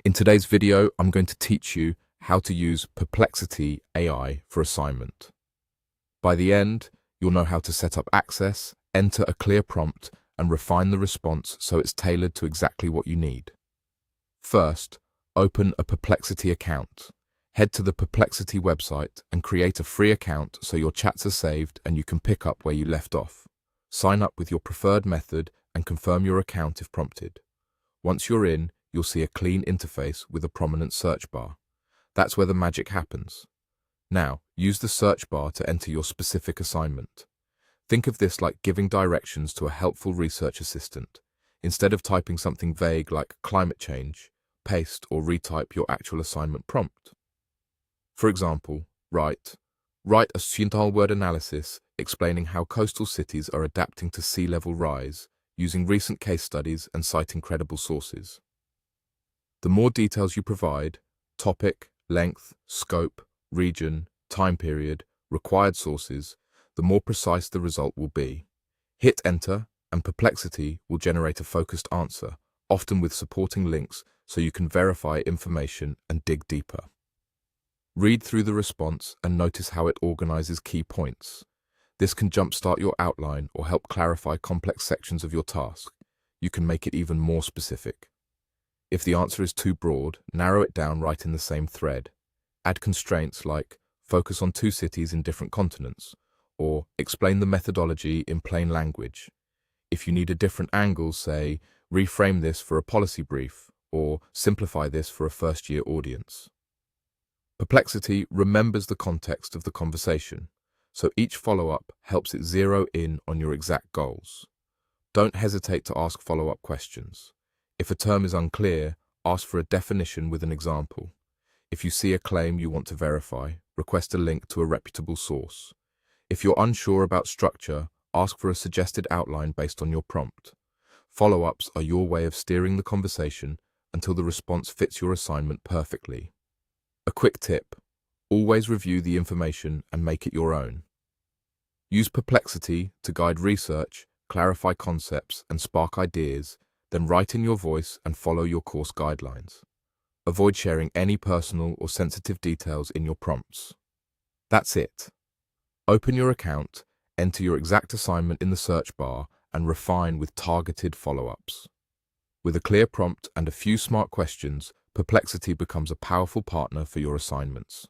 In today's video, I'm going to teach you how to use Perplexity AI for assignment. By the end, you'll know how to set up access, enter a clear prompt, and refine the response so it's tailored to exactly what you need. First, open a Perplexity account. Head to the Perplexity website and create a free account so your chats are saved and you can pick up where you left off. Sign up with your preferred method and confirm your account if prompted. Once you're in, you'll see a clean interface with a prominent search bar. That's where the magic happens. Now, use the search bar to enter your specific assignment. Think of this like giving directions to a helpful research assistant. Instead of typing something vague like climate change, paste or retype your actual assignment prompt. For example, write a single-word analysis explaining how coastal cities are adapting to sea level rise, using recent case studies and citing credible sources. The more details you provide, topic, length, scope, region, time period, required sources, the more precise the result will be. Hit enter and Perplexity will generate a focused answer, often with supporting links so you can verify information and dig deeper. Read through the response and notice how it organizes key points. This can jumpstart your outline or help clarify complex sections of your task. You can make it even more specific. If the answer is too broad, narrow it down right in the same thread. Add constraints like focus on 2 cities in different continents, or explain the methodology in plain language. If you need a different angle, say, reframe this for a policy brief, or simplify this for a first-year audience. Perplexity remembers the context of the conversation, so each follow-up helps it zero in on your exact goals. Don't hesitate to ask follow-up questions. If a term is unclear, ask for a definition with an example. If you see a claim you want to verify, request a link to a reputable source. If you're unsure about structure, ask for a suggested outline based on your prompt. Follow-ups are your way of steering the conversation until the response fits your assignment perfectly. A quick tip: always review the information and make it your own. Use Perplexity to guide research, clarify concepts, and spark ideas, then write in your voice and follow your course guidelines. Avoid sharing any personal or sensitive details in your prompts. That's it. Open your account, enter your exact assignment in the search bar, and refine with targeted follow-ups. With a clear prompt and a few smart questions, Perplexity becomes a powerful partner for your assignments.